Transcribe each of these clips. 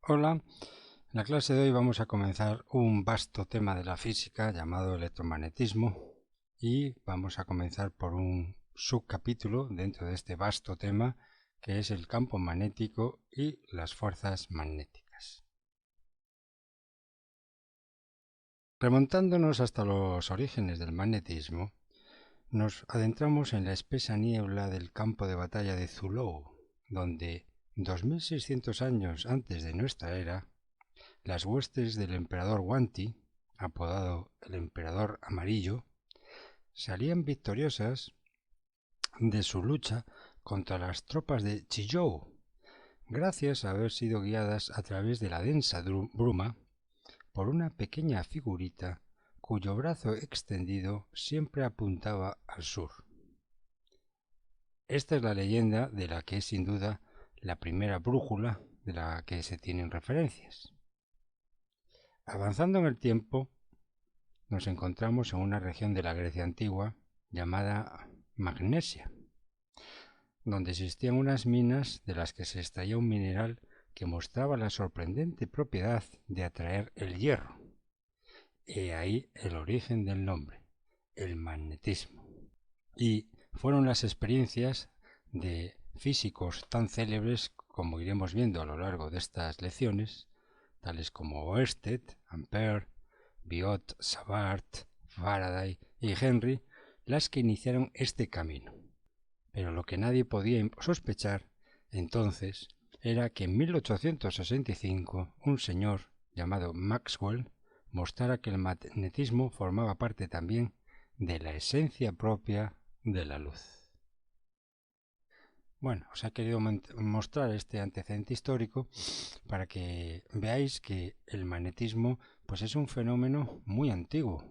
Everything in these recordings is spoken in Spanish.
Hola, en la clase de hoy vamos a comenzar un vasto tema de la física llamado electromagnetismo y vamos a comenzar por un subcapítulo dentro de este vasto tema que es el campo magnético y las fuerzas magnéticas. Remontándonos hasta los orígenes del magnetismo, nos adentramos en la espesa niebla del campo de batalla de Zulou, donde 2600 años antes de nuestra era, las huestes del emperador Wanti, apodado el Emperador Amarillo, salían victoriosas de su lucha contra las tropas de Chizhou, gracias a haber sido guiadas a través de la densa bruma por una pequeña figurita cuyo brazo extendido siempre apuntaba al sur. Esta es la leyenda de la que es sin duda la primera brújula de la que se tienen referencias. Avanzando en el tiempo, nos encontramos en una región de la Grecia antigua llamada Magnesia, donde existían unas minas de las que se extraía un mineral que mostraba la sorprendente propiedad de atraer el hierro. He ahí el origen del nombre, el magnetismo. Y fueron las experiencias de físicos tan célebres como iremos viendo a lo largo de estas lecciones, tales como Oersted, Ampère, Biot, Savart, Faraday y Henry, las que iniciaron este camino. Pero lo que nadie podía sospechar entonces era que en 1865 un señor llamado Maxwell mostrara que el magnetismo formaba parte también de la esencia propia de la luz. Bueno, os he querido mostrar este antecedente histórico para que veáis que el magnetismo pues es un fenómeno muy antiguo,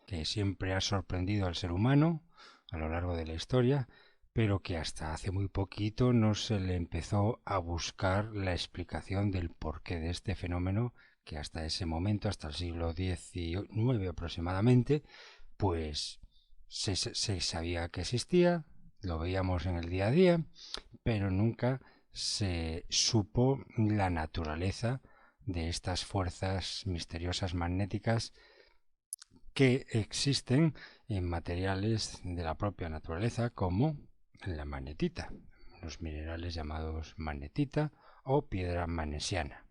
que siempre ha sorprendido al ser humano a lo largo de la historia, pero que hasta hace muy poquito no se le empezó a buscar la explicación del porqué de este fenómeno, que hasta ese momento, hasta el siglo XIX aproximadamente, pues se sabía que existía, lo veíamos en el día a día, pero nunca se supo la naturaleza de estas fuerzas misteriosas magnéticas que existen en materiales de la propia naturaleza como la magnetita, los minerales llamados magnetita o piedra magnesiana.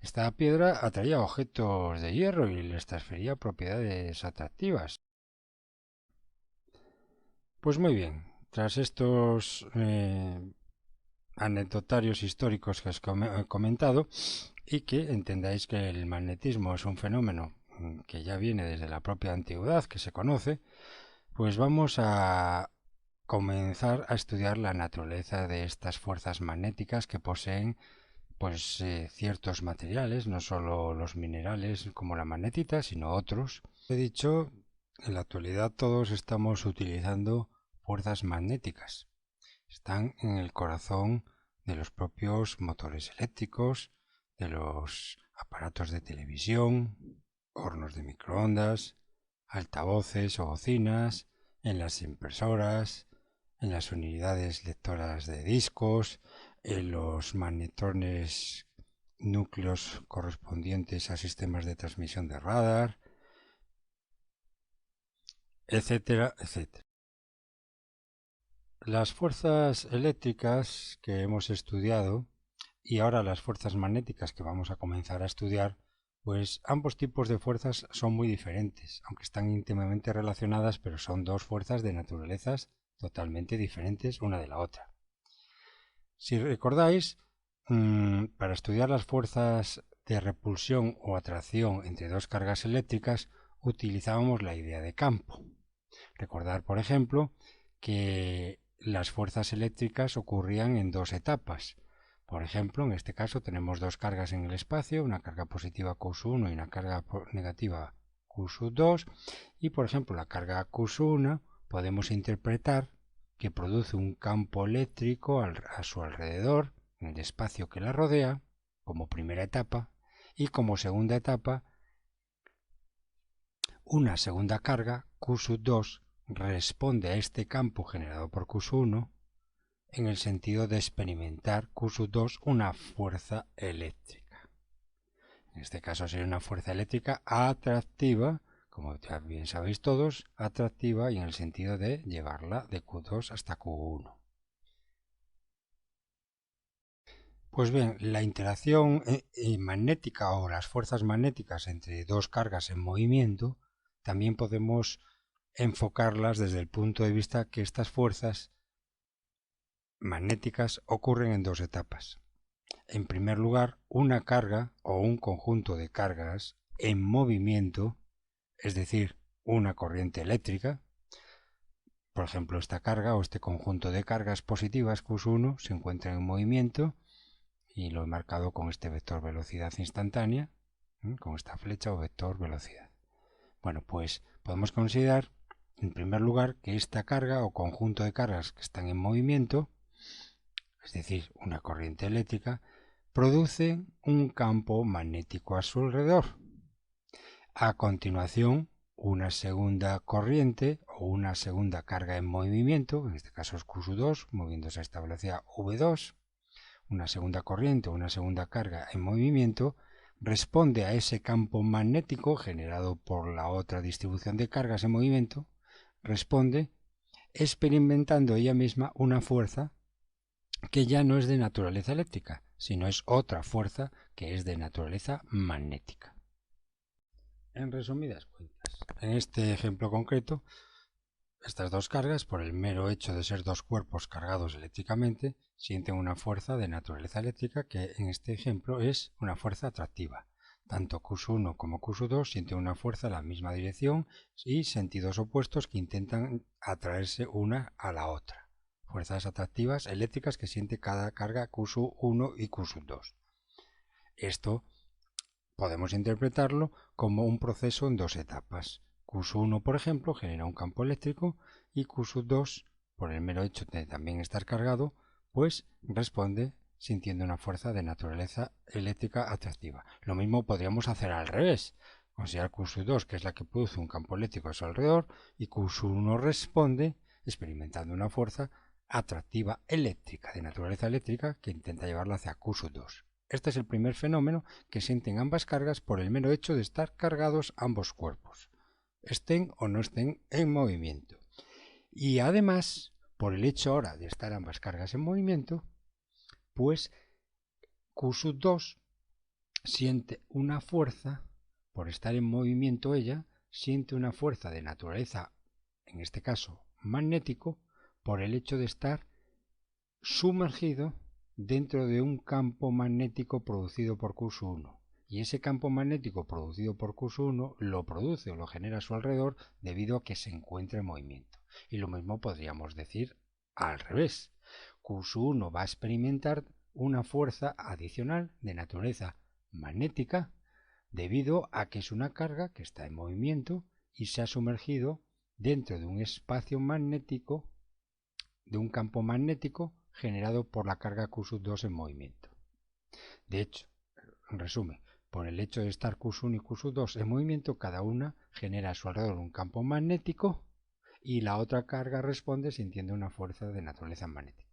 Esta piedra atraía objetos de hierro y les transfería propiedades atractivas. Pues muy bien, tras estos anecdotarios históricos que os he comentado y que entendáis que el magnetismo es un fenómeno que ya viene desde la propia antigüedad, que se conoce, pues vamos a comenzar a estudiar la naturaleza de estas fuerzas magnéticas que poseen pues ciertos materiales, no solo los minerales como la magnetita, sino otros. He dicho, en la actualidad todos estamos utilizando fuerzas magnéticas. Están en el corazón de los propios motores eléctricos, de los aparatos de televisión, hornos de microondas, altavoces o bocinas, en las impresoras, en las unidades lectoras de discos, en los magnetones núcleos correspondientes a sistemas de transmisión de radar, etcétera, etcétera. Las fuerzas eléctricas que hemos estudiado y ahora las fuerzas magnéticas que vamos a comenzar a estudiar, pues ambos tipos de fuerzas son muy diferentes, aunque están íntimamente relacionadas, pero son dos fuerzas de naturalezas totalmente diferentes una de la otra. Si recordáis, para estudiar las fuerzas de repulsión o atracción entre dos cargas eléctricas, utilizábamos la idea de campo. Recordar, por ejemplo, que las fuerzas eléctricas ocurrían en dos etapas. Por ejemplo, en este caso tenemos dos cargas en el espacio, una carga positiva Q1 y una carga negativa Q2, y por ejemplo la carga Q1 podemos interpretar que produce un campo eléctrico a su alrededor, en el espacio que la rodea, como primera etapa, y como segunda etapa, una segunda carga Q2 responde a este campo generado por Q1 en el sentido de experimentar Q2 una fuerza eléctrica. En este caso sería una fuerza eléctrica atractiva, como ya bien sabéis todos, atractiva y en el sentido de llevarla de Q2 hasta Q1. Pues bien, la interacción magnética o las fuerzas magnéticas entre dos cargas en movimiento también podemos enfocarlas desde el punto de vista que estas fuerzas magnéticas ocurren en dos etapas. En primer lugar, una carga o un conjunto de cargas en movimiento, es decir, una corriente eléctrica. Por ejemplo, esta carga o este conjunto de cargas positivas Q1 se encuentra en movimiento y lo he marcado con este vector velocidad instantánea, con esta flecha o vector velocidad. Bueno, pues podemos considerar en primer lugar que esta carga o conjunto de cargas que están en movimiento, es decir, una corriente eléctrica, produce un campo magnético a su alrededor. A continuación, una segunda corriente o una segunda carga en movimiento, en este caso es Q2, moviéndose a esta velocidad V2, una segunda corriente o una segunda carga en movimiento, responde a ese campo magnético generado por la otra distribución de cargas en movimiento, responde experimentando ella misma una fuerza que ya no es de naturaleza eléctrica, sino es otra fuerza que es de naturaleza magnética. En resumidas cuentas, en este ejemplo concreto, estas dos cargas, por el mero hecho de ser dos cuerpos cargados eléctricamente, sienten una fuerza de naturaleza eléctrica que en este ejemplo es una fuerza atractiva. Tanto Q1 como Q2 sienten una fuerza en la misma dirección y sentidos opuestos que intentan atraerse una a la otra. Fuerzas atractivas eléctricas que siente cada carga Q1 y Q2. Esto podemos interpretarlo como un proceso en dos etapas. Q1, por ejemplo, genera un campo eléctrico y Q2, por el mero hecho de también estar cargado, pues responde sintiendo una fuerza de naturaleza eléctrica atractiva. Lo mismo podríamos hacer al revés. Considerar Q2, que es la que produce un campo eléctrico a su alrededor, y Q1 responde experimentando una fuerza atractiva eléctrica, de naturaleza eléctrica, que intenta llevarla hacia Q2. Este es el primer fenómeno que sienten ambas cargas por el mero hecho de estar cargados ambos cuerpos, estén o no estén en movimiento. Y además, por el hecho ahora de estar ambas cargas en movimiento, pues Q2 siente una fuerza, por estar en movimiento ella, siente una fuerza de naturaleza, en este caso magnético, por el hecho de estar sumergido dentro de un campo magnético producido por Q1. Y ese campo magnético producido por Q1 lo produce o lo genera a su alrededor debido a que se encuentra en movimiento. Y lo mismo podríamos decir al revés. Q1 va a experimentar una fuerza adicional de naturaleza magnética debido a que es una carga que está en movimiento y se ha sumergido dentro de un espacio magnético, de un campo magnético generado por la carga Q2 en movimiento. De hecho, en resumen, por el hecho de estar Q1 y Q2 en movimiento, cada una genera a su alrededor un campo magnético y la otra carga responde sintiendo una fuerza de naturaleza magnética.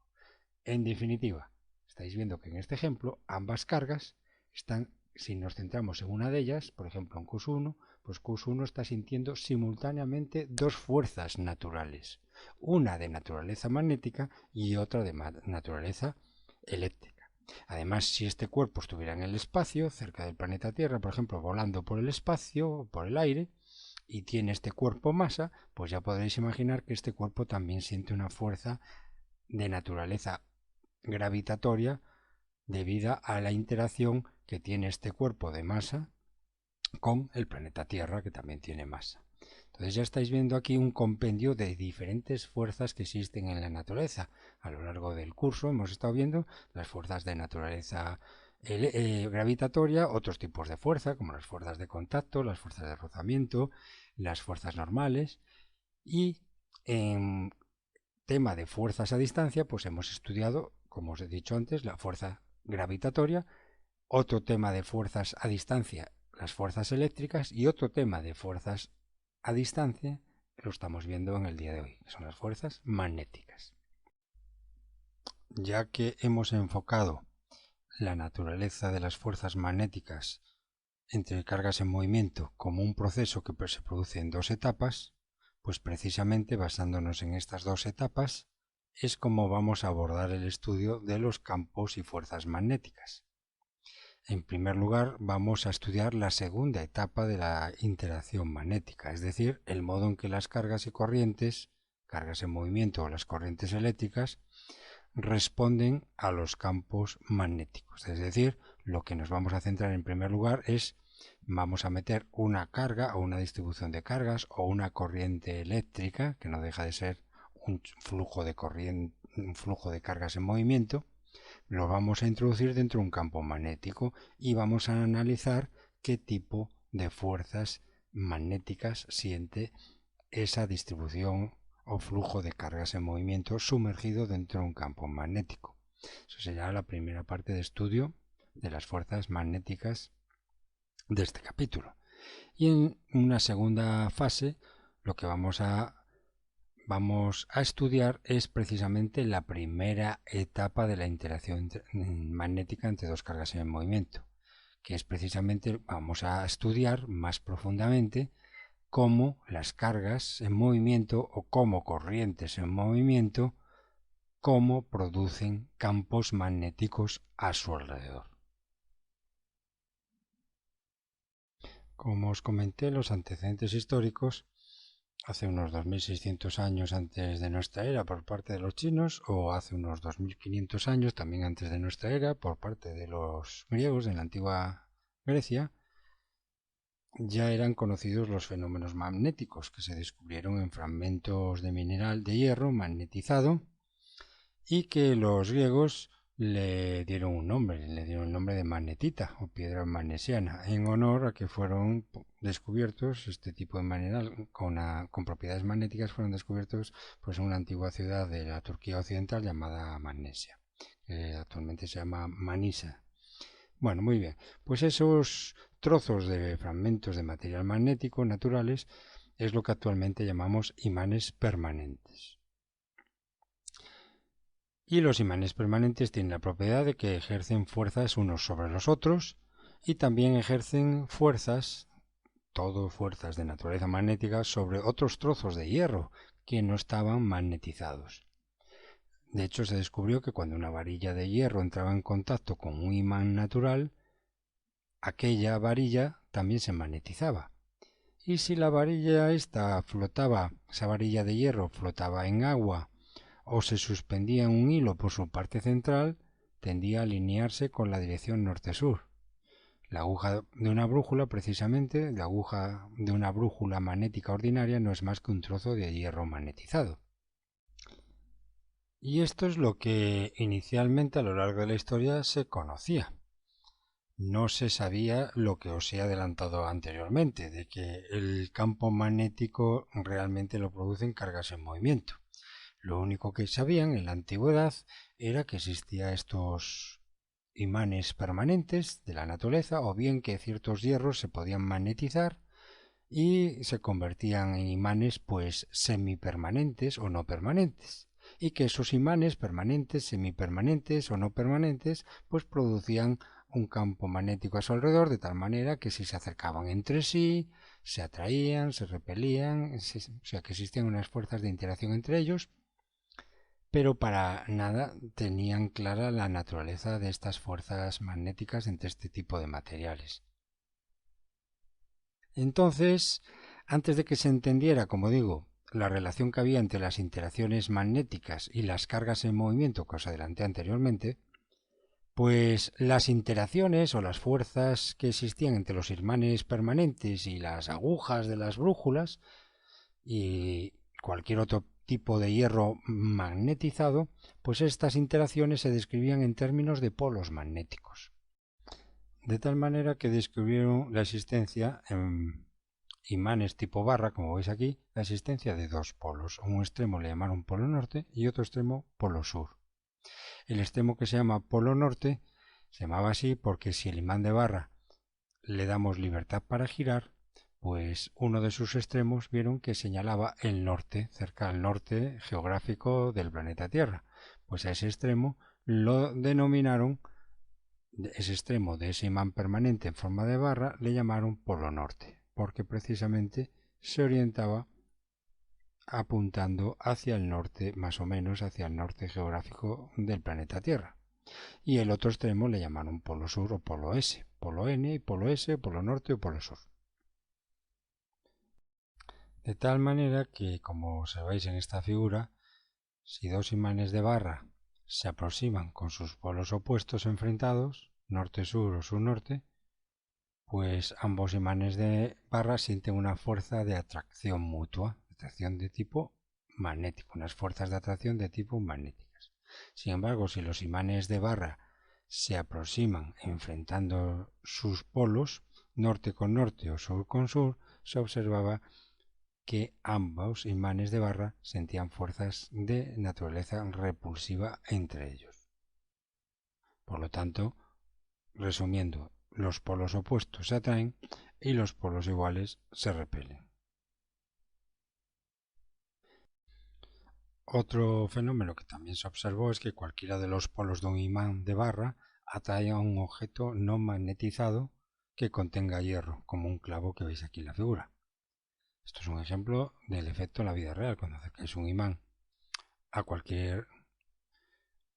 En definitiva, estáis viendo que en este ejemplo ambas cargas están, si nos centramos en una de ellas, por ejemplo en Q1, pues Q1 está sintiendo simultáneamente dos fuerzas naturales, una de naturaleza magnética y otra de naturaleza eléctrica. Además, si este cuerpo estuviera en el espacio, cerca del planeta Tierra, por ejemplo, volando por el espacio, por el aire, y tiene este cuerpo masa, pues ya podréis imaginar que este cuerpo también siente una fuerza de naturaleza gravitatoria debido a la interacción que tiene este cuerpo de masa con el planeta Tierra, que también tiene masa. Entonces ya estáis viendo aquí un compendio de diferentes fuerzas que existen en la naturaleza. A lo largo del curso hemos estado viendo las fuerzas de naturaleza gravitatoria, otros tipos de fuerza, como las fuerzas de contacto, las fuerzas de rozamiento, las fuerzas normales. Y en tema de fuerzas a distancia, pues hemos estudiado, como os he dicho antes, la fuerza gravitatoria, otro tema de fuerzas a distancia, las fuerzas eléctricas, y otro tema de fuerzas a distancia, lo estamos viendo en el día de hoy, que son las fuerzas magnéticas. Ya que hemos enfocado la naturaleza de las fuerzas magnéticas entre cargas en movimiento como un proceso que se produce en dos etapas, pues precisamente basándonos en estas dos etapas es como vamos a abordar el estudio de los campos y fuerzas magnéticas. En primer lugar, vamos a estudiar la segunda etapa de la interacción magnética, es decir, el modo en que las cargas y corrientes, cargas en movimiento o las corrientes eléctricas, responden a los campos magnéticos. Es decir, lo que nos vamos a centrar en primer lugar es, vamos a meter una carga o una distribución de cargas o una corriente eléctrica, que no deja de ser un flujo de corriente, un flujo de cargas en movimiento, lo vamos a introducir dentro de un campo magnético y vamos a analizar qué tipo de fuerzas magnéticas siente esa distribución o flujo de cargas en movimiento sumergido dentro de un campo magnético. Eso será la primera parte de estudio de las fuerzas magnéticas de este capítulo. Y en una segunda fase lo que vamos a estudiar es precisamente la primera etapa de la interacción magnética entre dos cargas en movimiento, que es precisamente, vamos a estudiar más profundamente cómo las cargas en movimiento o cómo corrientes en movimiento, cómo producen campos magnéticos a su alrededor. Como os comenté, los antecedentes históricos hace unos 2600 años antes de nuestra era por parte de los chinos, o hace unos 2500 años también antes de nuestra era por parte de los griegos en la antigua Grecia, ya eran conocidos los fenómenos magnéticos que se descubrieron en fragmentos de mineral de hierro magnetizado y que los griegos le dieron un nombre, le dieron el nombre de magnetita o piedra magnesiana, en honor a que fueron descubiertos este tipo de mineral con propiedades magnéticas, fueron descubiertos pues, en una antigua ciudad de la Turquía occidental llamada Magnesia, que actualmente se llama Manisa. Bueno, muy bien, pues esos trozos de fragmentos de material magnético naturales es lo que actualmente llamamos imanes permanentes. Y los imanes permanentes tienen la propiedad de que ejercen fuerzas unos sobre los otros y también ejercen fuerzas, todo fuerzas de naturaleza magnética, sobre otros trozos de hierro que no estaban magnetizados. De hecho, se descubrió que cuando una varilla de hierro entraba en contacto con un imán natural, aquella varilla también se magnetizaba. Y si la varilla esta flotaba, esa varilla de hierro flotaba en agua o se suspendía en un hilo por su parte central, tendía a alinearse con la dirección norte-sur. La aguja de una brújula, precisamente, la aguja de una brújula magnética ordinaria no es más que un trozo de hierro magnetizado. Y esto es lo que inicialmente a lo largo de la historia se conocía. No se sabía lo que os he adelantado anteriormente, de que el campo magnético realmente lo producen cargas en movimiento. Lo único que sabían en la antigüedad era que existían estos imanes permanentes de la naturaleza, o bien que ciertos hierros se podían magnetizar y se convertían en imanes pues semipermanentes o no permanentes, y que esos imanes permanentes, semipermanentes o no permanentes pues producían un campo magnético a su alrededor, de tal manera que si se acercaban entre sí, se atraían, se repelían, o sea que existían unas fuerzas de interacción entre ellos, pero para nada tenían clara la naturaleza de estas fuerzas magnéticas entre este tipo de materiales. Entonces, antes de que se entendiera, como digo, la relación que había entre las interacciones magnéticas y las cargas en movimiento que os adelanté anteriormente, pues las interacciones o las fuerzas que existían entre los imanes permanentes y las agujas de las brújulas y cualquier otro tipo de hierro magnetizado, pues estas interacciones se describían en términos de polos magnéticos. De tal manera que descubrieron la existencia en imanes tipo barra, como veis aquí, la existencia de dos polos. Un extremo le llamaron polo norte y otro extremo polo sur. El extremo que se llama polo norte se llamaba así porque si el imán de barra le damos libertad para girar, pues uno de sus extremos vieron que señalaba el norte, cerca al norte geográfico del planeta Tierra. Pues a ese extremo lo denominaron ese extremo de ese imán permanente en forma de barra le llamaron polo norte, porque precisamente se orientaba apuntando hacia el norte, más o menos hacia el norte geográfico del planeta Tierra. Y el otro extremo le llamaron polo sur o polo S, polo N, polo S, polo norte o polo sur. De tal manera que, como observáis en esta figura, si dos imanes de barra se aproximan con sus polos opuestos enfrentados, norte-sur o sur-norte, pues ambos imanes de barra sienten una fuerza de atracción mutua, atracción de tipo magnético, unas fuerzas de atracción de tipo magnéticas. Sin embargo, si los imanes de barra se aproximan enfrentando sus polos, norte con norte o sur con sur, se observaba que ambos imanes de barra sentían fuerzas de naturaleza repulsiva entre ellos. Por lo tanto, resumiendo, los polos opuestos se atraen y los polos iguales se repelen. Otro fenómeno que también se observó es que cualquiera de los polos de un imán de barra atrae a un objeto no magnetizado que contenga hierro, como un clavo que veis aquí en la figura. Esto es un ejemplo del efecto en la vida real. Cuando acercáis un imán a cualquier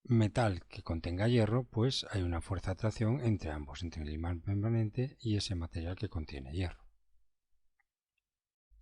metal que contenga hierro, pues hay una fuerza de atracción entre ambos, entre el imán permanente y ese material que contiene hierro.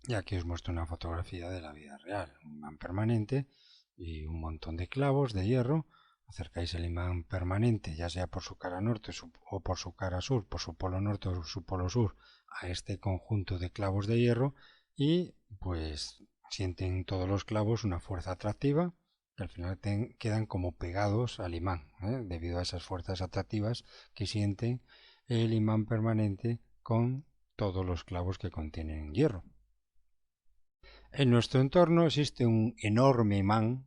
Y aquí os muestro una fotografía de la vida real, un imán permanente y un montón de clavos de hierro. Acercáis el imán permanente, ya sea por su cara norte o por su cara sur, por su polo norte o su polo sur, a este conjunto de clavos de hierro y pues sienten todos los clavos una fuerza atractiva que al final quedan como pegados al imán, debido a esas fuerzas atractivas que sienten el imán permanente con todos los clavos que contienen hierro. En nuestro entorno existe un enorme imán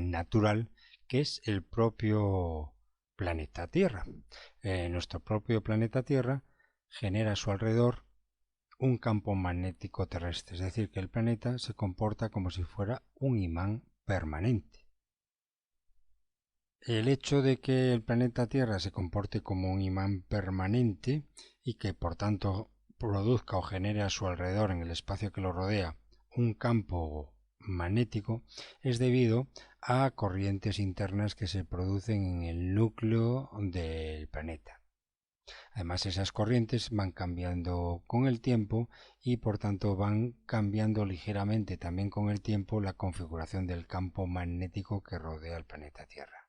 natural que es el propio planeta Tierra. Nuestro propio planeta Tierra genera a su alrededor un campo magnético terrestre, es decir, que el planeta se comporta como si fuera un imán permanente. El hecho de que el planeta Tierra se comporte como un imán permanente y que por tanto produzca o genere a su alrededor, en el espacio que lo rodea, un campo magnético, es debido a corrientes internas que se producen en el núcleo del planeta. Además, esas corrientes van cambiando con el tiempo y por tanto van cambiando ligeramente también con el tiempo la configuración del campo magnético que rodea el planeta Tierra.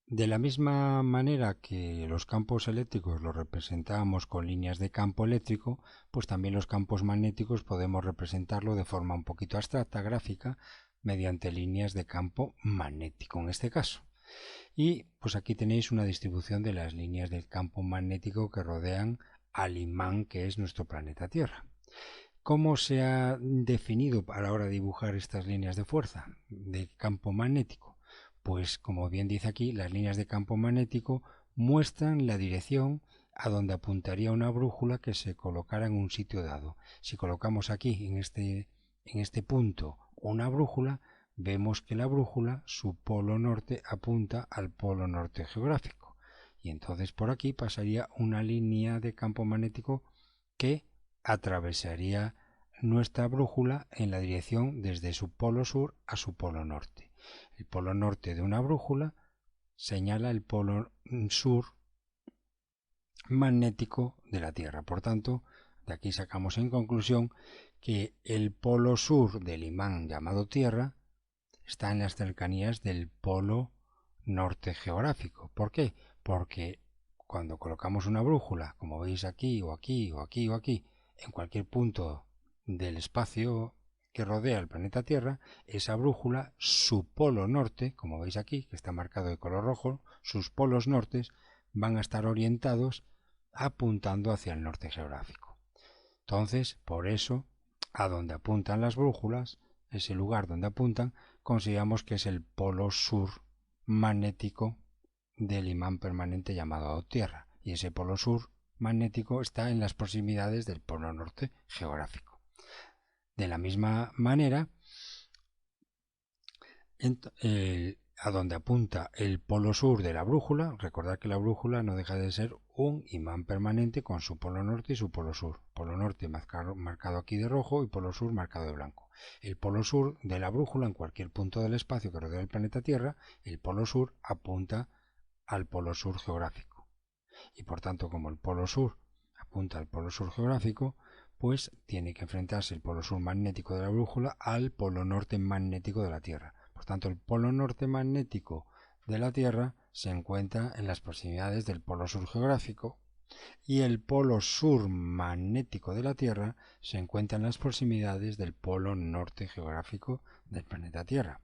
De la misma manera que los campos eléctricos los representábamos con líneas de campo eléctrico, pues también los campos magnéticos podemos representarlo de forma un poquito abstracta, gráfica, mediante líneas de campo magnético en este caso. Y pues aquí tenéis una distribución de las líneas del campo magnético que rodean al imán que es nuestro planeta Tierra. ¿Cómo se ha definido a la hora de dibujar estas líneas de fuerza de campo magnético? Pues como bien dice aquí, las líneas de campo magnético muestran la dirección a donde apuntaría una brújula que se colocara en un sitio dado. Si colocamos aquí en este punto una brújula, vemos que la brújula, su polo norte, apunta al polo norte geográfico. Y entonces por aquí pasaría una línea de campo magnético que atravesaría nuestra brújula en la dirección desde su polo sur a su polo norte. El polo norte de una brújula señala el polo sur magnético de la Tierra. Por tanto, de aquí sacamos en conclusión que el polo sur del imán llamado Tierra está en las cercanías del polo norte geográfico. ¿Por qué? Porque cuando colocamos una brújula, como veis aquí o aquí o aquí o aquí, en cualquier punto del espacio que rodea el planeta Tierra, esa brújula, su polo norte, como veis aquí, que está marcado de color rojo, sus polos nortes van a estar orientados apuntando hacia el norte geográfico. Entonces, por eso, a donde apuntan las brújulas, ese lugar donde apuntan, consideramos que es el polo sur magnético del imán permanente llamado Tierra. Y ese polo sur magnético está en las proximidades del polo norte geográfico. De la misma manera, a donde apunta el polo sur de la brújula. Recordad que la brújula no deja de ser un imán permanente con su polo norte y su polo sur. Polo norte marcado aquí de rojo y polo sur marcado de blanco. El polo sur de la brújula, en cualquier punto del espacio que rodea el planeta Tierra, el polo sur apunta al polo sur geográfico. Y por tanto, como el polo sur apunta al polo sur geográfico, pues tiene que enfrentarse el polo sur magnético de la brújula al polo norte magnético de la Tierra. Por tanto, el polo norte magnético de la Tierra se encuentra en las proximidades del polo sur geográfico y el polo sur magnético de la Tierra se encuentra en las proximidades del polo norte geográfico del planeta Tierra.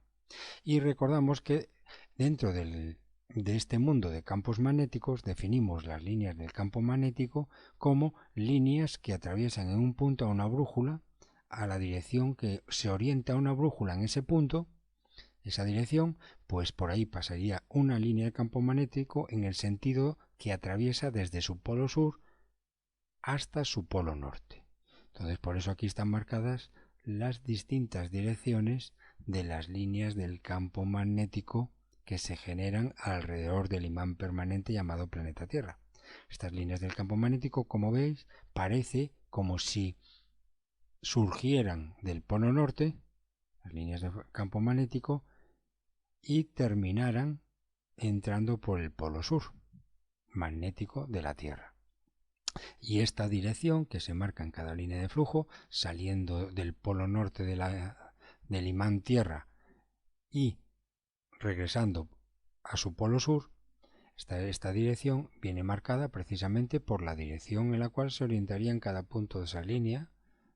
Y recordamos que dentro de este mundo de campos magnéticos definimos las líneas del campo magnético como líneas que atraviesan en un punto a una brújula a la dirección que se orienta una brújula en ese punto. Esa dirección, pues por ahí pasaría una línea de campo magnético en el sentido que atraviesa desde su polo sur hasta su polo norte. Entonces, por eso aquí están marcadas las distintas direcciones de las líneas del campo magnético que se generan alrededor del imán permanente llamado planeta Tierra. Estas líneas del campo magnético, como veis, parece como si surgieran del polo norte, las líneas del campo magnético, y terminaran entrando por el polo sur magnético de la Tierra. Y esta dirección que se marca en cada línea de flujo, saliendo del polo norte del imán Tierra y regresando a su polo sur, esta dirección viene marcada precisamente por la dirección en la cual se orientaría en cada punto de esa línea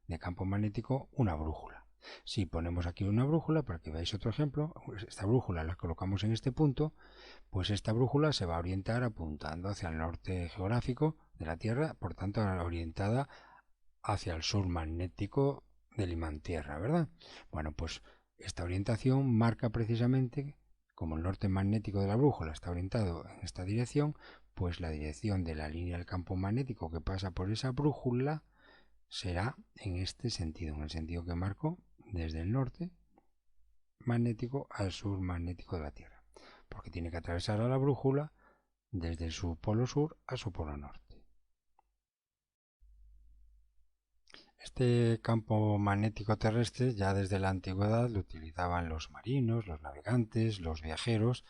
de campo magnético una brújula. Si ponemos aquí una brújula, para que veáis otro ejemplo, esta brújula la colocamos en este punto, pues esta brújula se va a orientar apuntando hacia el norte geográfico de la Tierra, por tanto orientada hacia el sur magnético del imán Tierra, ¿verdad? Bueno, pues esta orientación marca precisamente, como el norte magnético de la brújula está orientado en esta dirección, pues la dirección de la línea del campo magnético que pasa por esa brújula será en este sentido, en el sentido que marco desde el norte magnético al sur magnético de la Tierra, porque tiene que atravesar a la brújula desde su polo sur a su polo norte. Este campo magnético terrestre ya desde la antigüedad lo utilizaban los marinos, los navegantes, los viajeros,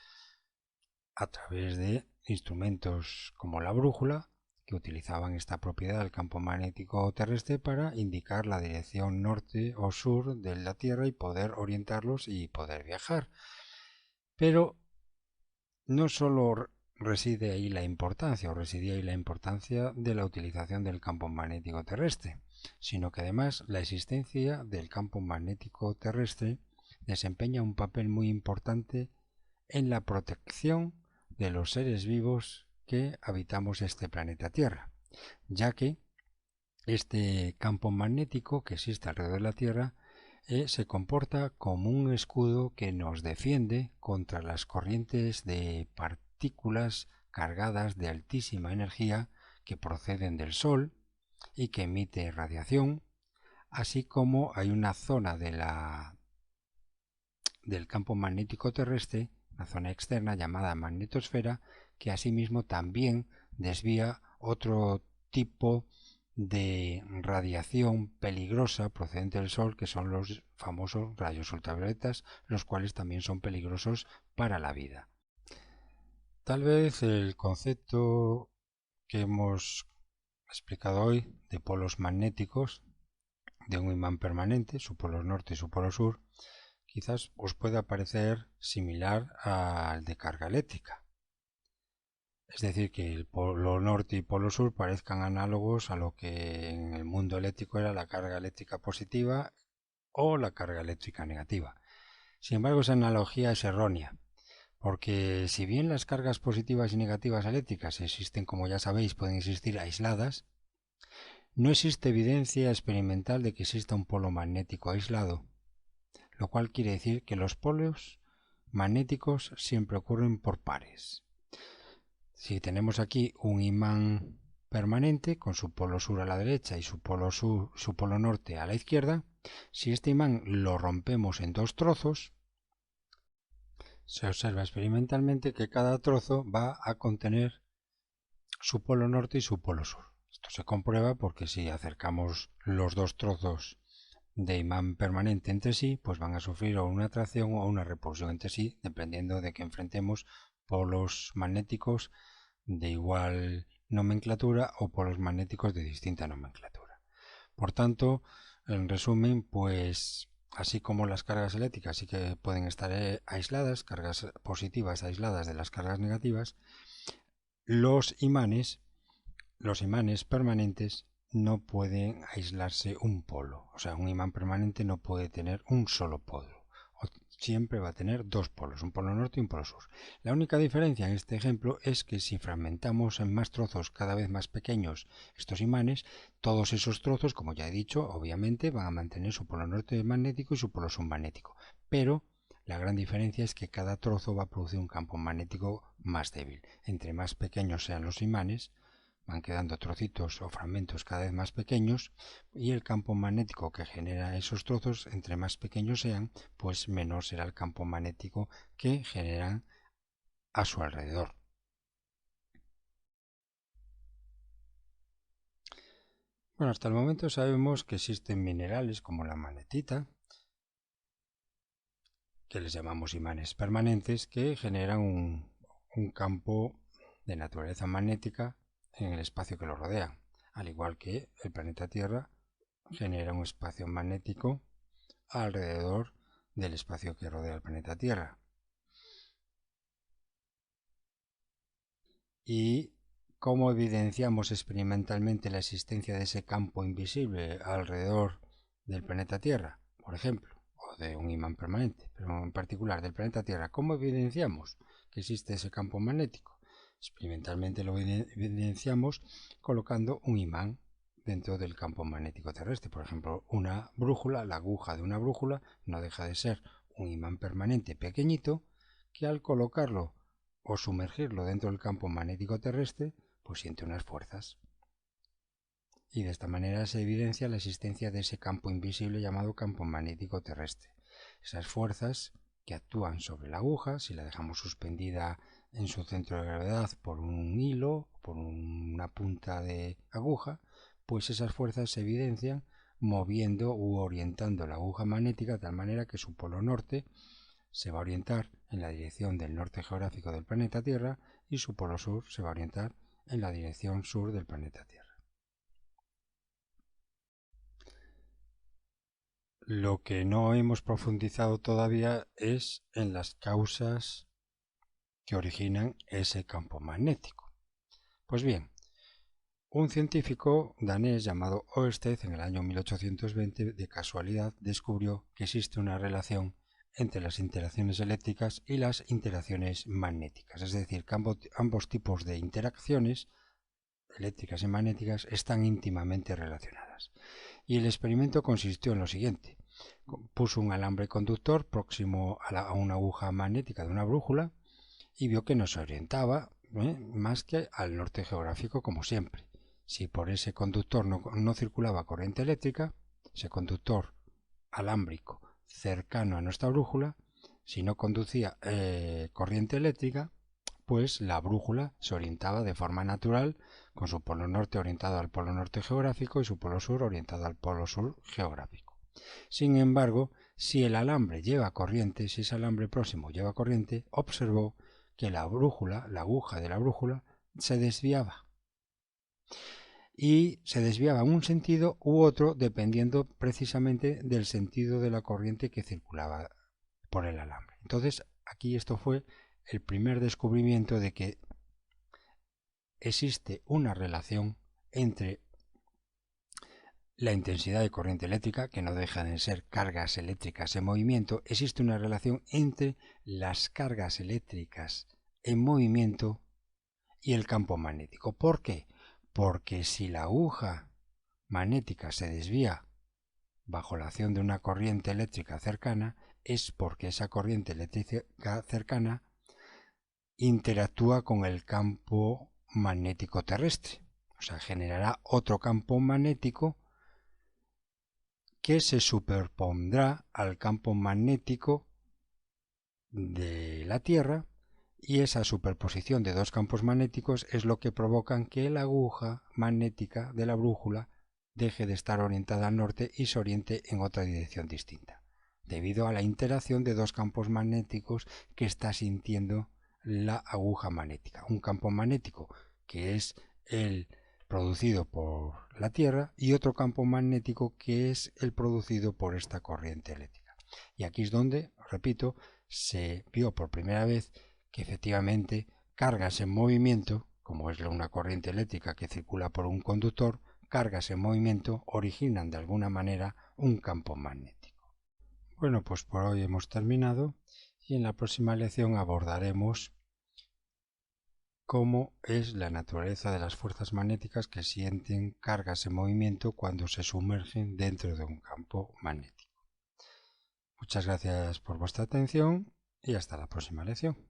a través de instrumentos como la brújula, que utilizaban esta propiedad del campo magnético terrestre para indicar la dirección norte o sur de la Tierra y poder orientarlos y poder viajar. Pero no solo residía ahí la importancia de la utilización del campo magnético terrestre, sino que además la existencia del campo magnético terrestre desempeña un papel muy importante en la protección de los seres vivos que habitamos este planeta Tierra, ya que este campo magnético que existe alrededor de la Tierra se comporta como un escudo que nos defiende contra las corrientes de partículas cargadas de altísima energía que proceden del Sol y que emite radiación, así como hay una zona del campo magnético terrestre, una zona externa llamada magnetosfera, que asimismo también desvía otro tipo de radiación peligrosa procedente del Sol, que son los famosos rayos ultravioletas, los cuales también son peligrosos para la vida. Tal vez el concepto que hemos explicado hoy de polos magnéticos de un imán permanente, su polo norte y su polo sur, quizás os pueda parecer similar al de carga eléctrica. Es decir, que el polo norte y polo sur parezcan análogos a lo que en el mundo eléctrico era la carga eléctrica positiva o la carga eléctrica negativa. Sin embargo, esa analogía es errónea, porque si bien las cargas positivas y negativas eléctricas existen, como ya sabéis, pueden existir aisladas, no existe evidencia experimental de que exista un polo magnético aislado, lo cual quiere decir que los polos magnéticos siempre ocurren por pares. Si tenemos aquí un imán permanente con su polo sur a la derecha y su polo norte a la izquierda, si este imán lo rompemos en dos trozos, se observa experimentalmente que cada trozo va a contener su polo norte y su polo sur. Esto se comprueba porque si acercamos los dos trozos de imán permanente entre sí, pues van a sufrir o una atracción o una repulsión entre sí, dependiendo de que enfrentemos polos magnéticos de igual nomenclatura o polos magnéticos de distinta nomenclatura. Por tanto, en resumen, pues así como las cargas eléctricas sí que pueden estar aisladas, cargas positivas aisladas de las cargas negativas, los imanes permanentes no pueden aislarse un polo. O sea, un imán permanente no puede tener un solo polo. Siempre va a tener dos polos, un polo norte y un polo sur. La única diferencia en este ejemplo es que si fragmentamos en más trozos cada vez más pequeños estos imanes, todos esos trozos, como ya he dicho, obviamente van a mantener su polo norte magnético y su polo sur magnético. Pero la gran diferencia es que cada trozo va a producir un campo magnético más débil. Entre más pequeños sean los imanes, van quedando trocitos o fragmentos cada vez más pequeños y el campo magnético que genera esos trozos, entre más pequeños sean, pues menor será el campo magnético que generan a su alrededor. Bueno, hasta el momento sabemos que existen minerales como la magnetita, que les llamamos imanes permanentes, que generan un campo de naturaleza magnética en el espacio que lo rodea, al igual que el planeta Tierra genera un espacio magnético alrededor del espacio que rodea el planeta Tierra. ¿Y cómo evidenciamos experimentalmente la existencia de ese campo invisible alrededor del planeta Tierra, por ejemplo, o de un imán permanente, pero en particular del planeta Tierra? ¿Cómo evidenciamos que existe ese campo magnético? Experimentalmente lo evidenciamos colocando un imán dentro del campo magnético terrestre. Por ejemplo, una brújula, la aguja de una brújula no deja de ser un imán permanente pequeñito que al colocarlo o sumergirlo dentro del campo magnético terrestre, pues siente unas fuerzas. Y de esta manera se evidencia la existencia de ese campo invisible llamado campo magnético terrestre. Esas fuerzas que actúan sobre la aguja, si la dejamos suspendida en su centro de gravedad por un hilo, por una punta de aguja, pues esas fuerzas se evidencian moviendo u orientando la aguja magnética de tal manera que su polo norte se va a orientar en la dirección del norte geográfico del planeta Tierra y su polo sur se va a orientar en la dirección sur del planeta Tierra. Lo que no hemos profundizado todavía es en las causas que originan ese campo magnético. Pues bien, un científico danés llamado Ørsted en el año 1820 de casualidad descubrió que existe una relación entre las interacciones eléctricas y las interacciones magnéticas, es decir, que ambos tipos de interacciones eléctricas y magnéticas están íntimamente relacionadas. Y el experimento consistió en lo siguiente: puso un alambre conductor próximo a una aguja magnética de una brújula y vio que no se orientaba más que al norte geográfico como siempre. Si por ese conductor no circulaba corriente eléctrica, ese conductor alámbrico cercano a nuestra brújula, si no conducía corriente eléctrica, pues la brújula se orientaba de forma natural con su polo norte orientado al polo norte geográfico y su polo sur orientado al polo sur geográfico. Sin embargo, si el alambre lleva corriente, si ese alambre próximo lleva corriente, observó que la brújula, la aguja de la brújula, se desviaba. Y se desviaba en un sentido u otro dependiendo precisamente del sentido de la corriente que circulaba por el alambre. Entonces, aquí esto fue el primer descubrimiento de que existe una relación entre la intensidad de corriente eléctrica, que no dejan de ser cargas eléctricas en movimiento. Existe una relación entre las cargas eléctricas en movimiento y el campo magnético. ¿Por qué? Porque si la aguja magnética se desvía bajo la acción de una corriente eléctrica cercana, es porque esa corriente eléctrica cercana interactúa con el campo magnético terrestre. O sea, generará otro campo magnético que se superpondrá al campo magnético de la Tierra, y esa superposición de dos campos magnéticos es lo que provoca que la aguja magnética de la brújula deje de estar orientada al norte y se oriente en otra dirección distinta, debido a la interacción de dos campos magnéticos que está sintiendo la aguja magnética. Un campo magnético que es el producido por la Tierra y otro campo magnético que es el producido por esta corriente eléctrica. Y aquí es donde, repito, se vio por primera vez que efectivamente cargas en movimiento, como es una corriente eléctrica que circula por un conductor, cargas en movimiento originan de alguna manera un campo magnético. Bueno, pues por hoy hemos terminado y en la próxima lección abordaremos cómo es la naturaleza de las fuerzas magnéticas que sienten cargas en movimiento cuando se sumergen dentro de un campo magnético. Muchas gracias por vuestra atención y hasta la próxima lección.